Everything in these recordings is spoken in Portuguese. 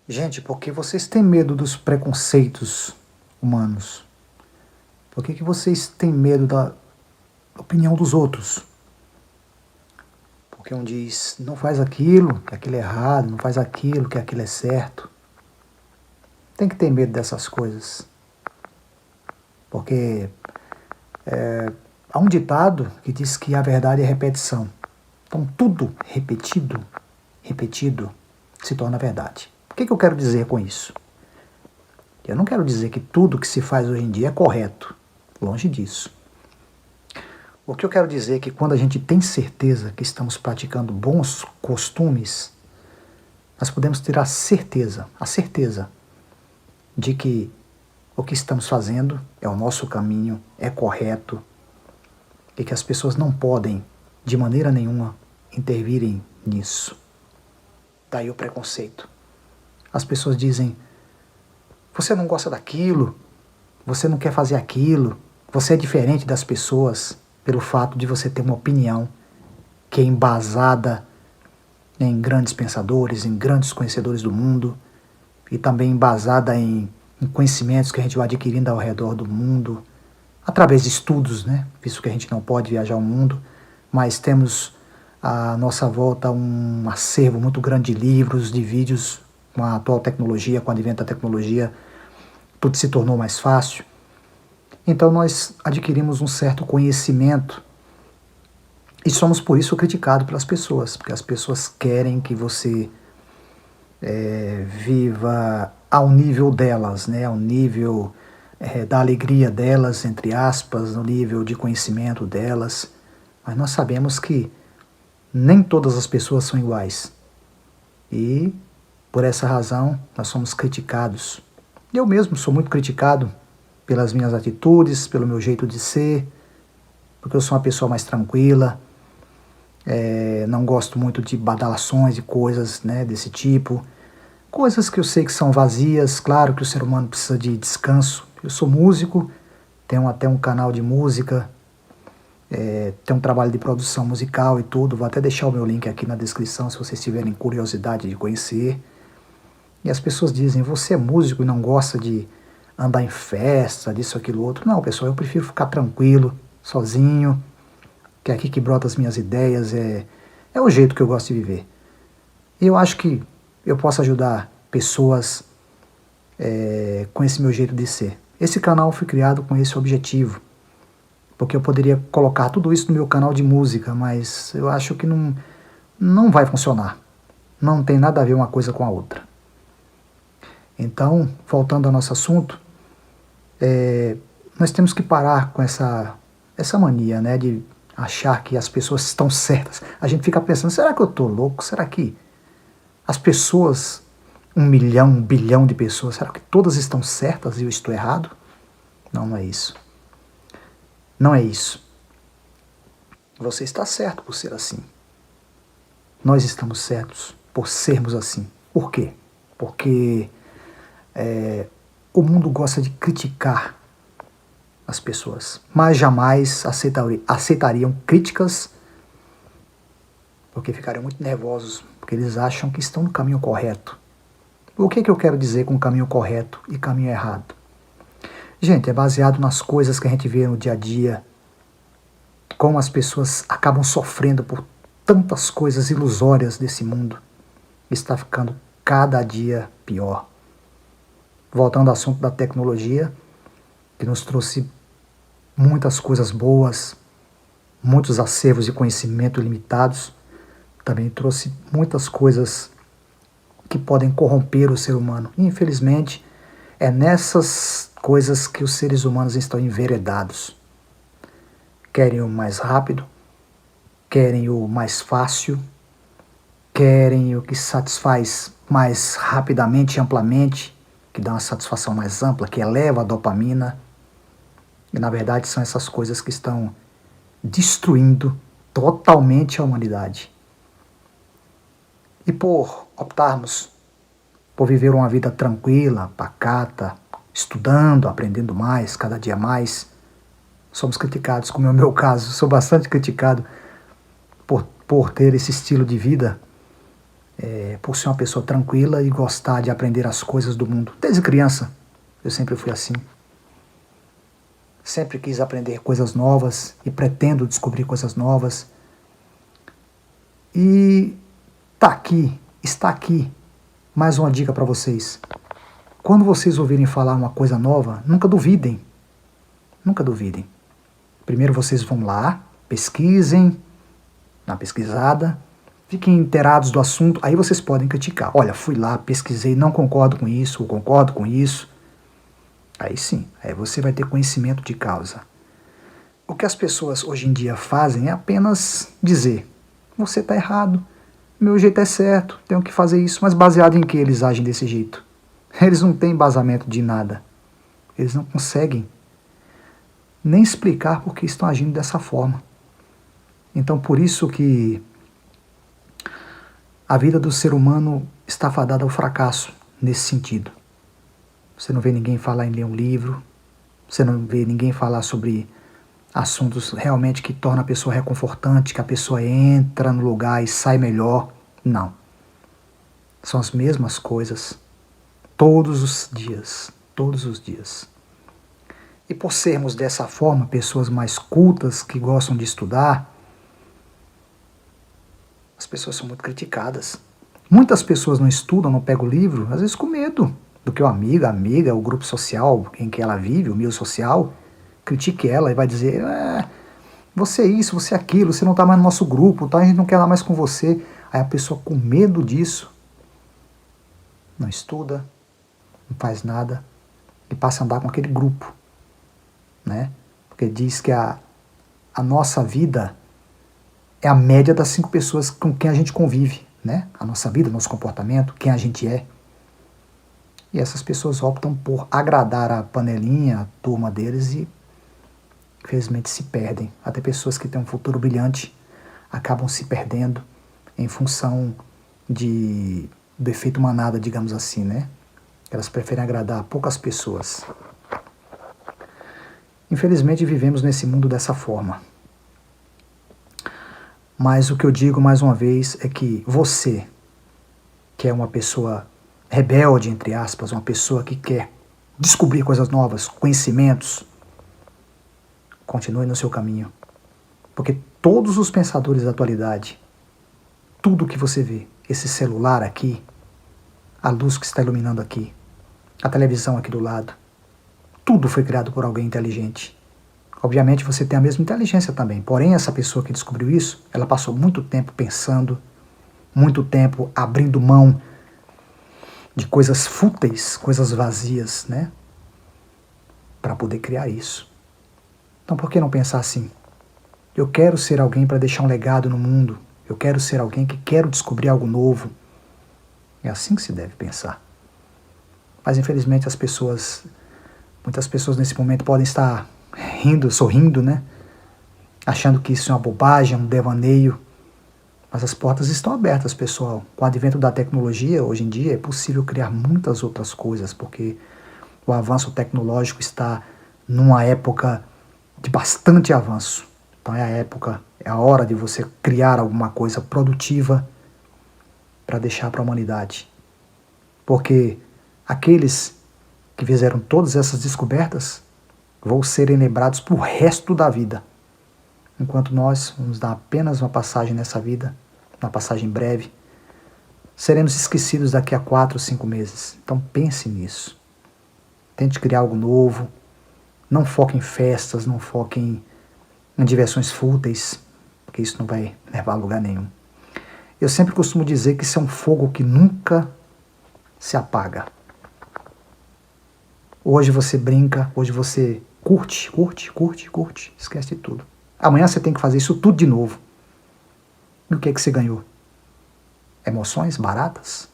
Gente, por que vocês têm medo dos preconceitos humanos? Por que vocês têm medo da opinião dos outros? Porque um diz, não faz aquilo, que aquilo é errado, não faz aquilo, que aquilo é certo. Tem que ter medo dessas coisas. Porque há um ditado que diz que a verdade é repetição. Então tudo repetido, se torna verdade. O que eu quero dizer com isso? Eu não quero dizer que tudo que se faz hoje em dia é correto. Longe disso. O que eu quero dizer é que quando a gente tem certeza que estamos praticando bons costumes, nós podemos ter a certeza de que o que estamos fazendo é o nosso caminho, é correto, e que as pessoas não podem, de maneira nenhuma, intervirem nisso. Daí o preconceito. As pessoas dizem, você não gosta daquilo, você não quer fazer aquilo, você é diferente das pessoas pelo fato de você ter uma opinião que é embasada em grandes pensadores, em grandes conhecedores do mundo e também embasada em conhecimentos que a gente vai adquirindo ao redor do mundo, através de estudos, né? Visto que a gente não pode viajar ao mundo, mas temos à nossa volta um acervo muito grande de livros, de vídeos. Com a atual tecnologia, com o advento da tecnologia, tudo se tornou mais fácil. Então nós adquirimos um certo conhecimento e somos por isso criticados pelas pessoas, porque as pessoas querem que você viva ao nível delas, né? Ao nível da alegria delas, entre aspas, no nível de conhecimento delas. Mas nós sabemos que nem todas as pessoas são iguais. E por essa razão nós somos criticados. Eu mesmo sou muito criticado pelas minhas atitudes, pelo meu jeito de ser, porque eu sou uma pessoa mais tranquila, não gosto muito de badalações, de coisas, né, desse tipo. Coisas que eu sei que são vazias, claro que o ser humano precisa de descanso. Eu sou músico, tenho até um canal de música, tenho um trabalho de produção musical e tudo. Vou até deixar o meu link aqui na descrição se vocês tiverem curiosidade de conhecer. E as pessoas dizem, você é músico e não gosta de andar em festa, disso, aquilo, outro. Não, pessoal, eu prefiro ficar tranquilo, sozinho, que é aqui que brota as minhas ideias, é o jeito que eu gosto de viver. E eu acho que eu posso ajudar pessoas com esse meu jeito de ser. Esse canal foi criado com esse objetivo, porque eu poderia colocar tudo isso no meu canal de música, mas eu acho que não vai funcionar. Não tem nada a ver uma coisa com a outra. Então, voltando ao nosso assunto, nós temos que parar com essa mania, né, de achar que as pessoas estão certas. A gente fica pensando, será que eu estou louco? Será que as pessoas, 1 milhão, 1 bilhão de pessoas, será que todas estão certas e eu estou errado? Não, não é isso. Não é isso. Você está certo por ser assim. Nós estamos certos por sermos assim. Por quê? Porque o mundo gosta de criticar as pessoas, mas jamais aceitariam críticas, porque ficariam muito nervosos, porque eles acham que estão no caminho correto. O que eu quero dizer com caminho correto e caminho errado? Gente, é baseado nas coisas que a gente vê no dia a dia, como as pessoas acabam sofrendo por tantas coisas ilusórias desse mundo. Está ficando cada dia pior. Voltando ao assunto da tecnologia, que nos trouxe muitas coisas boas, muitos acervos de conhecimento limitados, também trouxe muitas coisas que podem corromper o ser humano. E, infelizmente, é nessas coisas que os seres humanos estão enveredados. Querem o mais rápido, querem o mais fácil, querem o que satisfaz mais rapidamente e amplamente, que dá uma satisfação mais ampla, que eleva a dopamina. E na verdade são essas coisas que estão destruindo totalmente a humanidade. E por optarmos por viver uma vida tranquila, pacata, estudando, aprendendo mais, cada dia mais, somos criticados, como é o meu caso. Sou bastante criticado por ter esse estilo de vida por ser uma pessoa tranquila e gostar de aprender as coisas do mundo. Desde criança, eu sempre fui assim. Sempre quis aprender coisas novas e pretendo descobrir coisas novas. E está aqui, mais uma dica para vocês. Quando vocês ouvirem falar uma coisa nova, nunca duvidem. Nunca duvidem. Primeiro vocês vão lá, pesquisem, na pesquisada, fiquem inteirados do assunto, aí vocês podem criticar. Olha, fui lá, pesquisei, não concordo com isso, ou concordo com isso. Aí sim, aí você vai ter conhecimento de causa. O que as pessoas hoje em dia fazem é apenas dizer: você está errado, meu jeito é certo, tenho que fazer isso, mas baseado em que eles agem desse jeito? Eles não têm embasamento de nada. Eles não conseguem nem explicar por que estão agindo dessa forma. Então, por isso que a vida do ser humano está fadada ao fracasso nesse sentido. Você não vê ninguém falar em ler um livro, você não vê ninguém falar sobre assuntos realmente que tornam a pessoa reconfortante, que a pessoa entra no lugar e sai melhor. Não. São as mesmas coisas todos os dias, todos os dias. E por sermos dessa forma, pessoas mais cultas, que gostam de estudar, as pessoas são muito criticadas. Muitas pessoas não estudam, não pegam o livro, às vezes com medo do que o amigo, a amiga, o grupo social em que ela vive, o meio social, critique ela e vai dizer: você é isso, você é aquilo, você não está mais no nosso grupo, tá? A gente não quer lá mais com você. Aí a pessoa, com medo disso, não estuda, não faz nada e passa a andar com aquele grupo, né? Porque diz que a nossa vida é a média das 5 pessoas com quem a gente convive, né? A nossa vida, nosso comportamento, quem a gente é. E essas pessoas optam por agradar a panelinha, a turma deles, e infelizmente se perdem. Até pessoas que têm um futuro brilhante acabam se perdendo em função do efeito manada, digamos assim, né? Elas preferem agradar poucas pessoas. Infelizmente vivemos nesse mundo dessa forma. Mas o que eu digo mais uma vez é que você, que é uma pessoa rebelde, entre aspas, uma pessoa que quer descobrir coisas novas, conhecimentos, continue no seu caminho. Porque todos os pensadores da atualidade, tudo que você vê, esse celular aqui, a luz que está iluminando aqui, a televisão aqui do lado, tudo foi criado por alguém inteligente. Obviamente você tem a mesma inteligência também, porém essa pessoa que descobriu isso, ela passou muito tempo pensando, muito tempo abrindo mão de coisas fúteis, coisas vazias, né? Para poder criar isso. Então por que não pensar assim? Eu quero ser alguém para deixar um legado no mundo, eu quero ser alguém que quero descobrir algo novo. É assim que se deve pensar. Mas infelizmente muitas pessoas nesse momento podem estar rindo, sorrindo, né? Achando que isso é uma bobagem, um devaneio. Mas as portas estão abertas, pessoal. Com o advento da tecnologia, hoje em dia, é possível criar muitas outras coisas, porque o avanço tecnológico está numa época de bastante avanço. Então é a hora de você criar alguma coisa produtiva para deixar para a humanidade. Porque aqueles que fizeram todas essas descobertas vão serem lembrados para o resto da vida. Enquanto nós vamos dar apenas uma passagem nessa vida, uma passagem breve, seremos esquecidos daqui a 4 ou 5 meses. Então pense nisso. Tente criar algo novo. Não foque em festas, não foque em diversões fúteis, porque isso não vai levar a lugar nenhum. Eu sempre costumo dizer que isso é um fogo que nunca se apaga. Hoje você brinca, hoje você curte, esquece de tudo. Amanhã você tem que fazer isso tudo de novo. E o que é que você ganhou? Emoções baratas?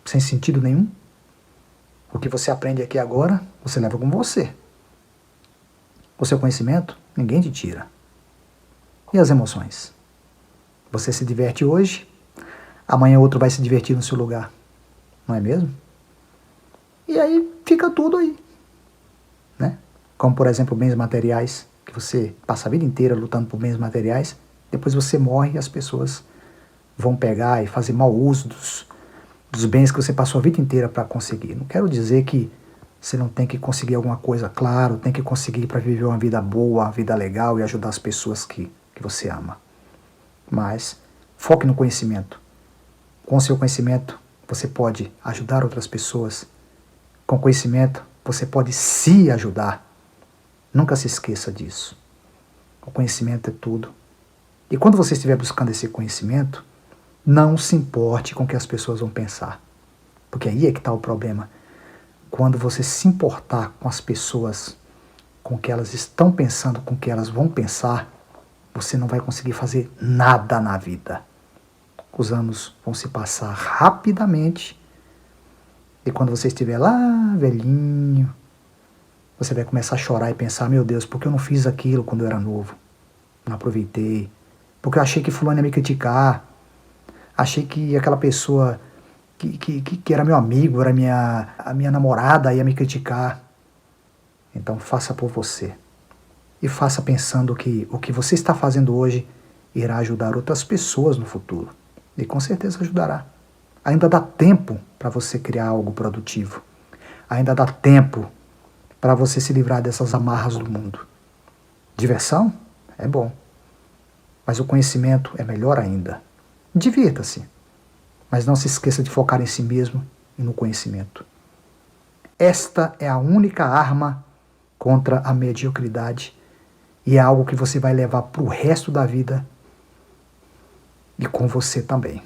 Sem sentido nenhum? O que você aprende aqui agora, você leva com você. O seu conhecimento, ninguém te tira. E as emoções? Você se diverte hoje, amanhã outro vai se divertir no seu lugar. Não é mesmo? E aí fica tudo aí, né? Como, por exemplo, bens materiais, que você passa a vida inteira lutando por bens materiais, depois você morre e as pessoas vão pegar e fazer mau uso dos bens que você passou a vida inteira para conseguir. Não quero dizer que você não tem que conseguir alguma coisa, claro, tem que conseguir para viver uma vida boa, uma vida legal e ajudar as pessoas que você ama. Mas foque no conhecimento. Com o seu conhecimento, você pode ajudar outras pessoas. Com conhecimento, você pode se ajudar. Nunca se esqueça disso. O conhecimento é tudo. E quando você estiver buscando esse conhecimento, não se importe com o que as pessoas vão pensar. Porque aí é que está o problema. Quando você se importar com as pessoas, com o que elas estão pensando, com o que elas vão pensar, você não vai conseguir fazer nada na vida. Os anos vão se passar rapidamente e quando você estiver lá, velhinho, você vai começar a chorar e pensar, meu Deus, por que eu não fiz aquilo quando eu era novo? Não aproveitei. Porque eu achei que fulano ia me criticar. Achei que aquela pessoa que era meu amigo, era a minha namorada, ia me criticar. Então faça por você. E faça pensando que o que você está fazendo hoje irá ajudar outras pessoas no futuro. E com certeza ajudará. Ainda dá tempo para você criar algo produtivo. Ainda dá tempo para você se livrar dessas amarras do mundo. Diversão é bom, mas o conhecimento é melhor ainda. Divirta-se, mas não se esqueça de focar em si mesmo e no conhecimento. Esta é a única arma contra a mediocridade e é algo que você vai levar para o resto da vida e com você também.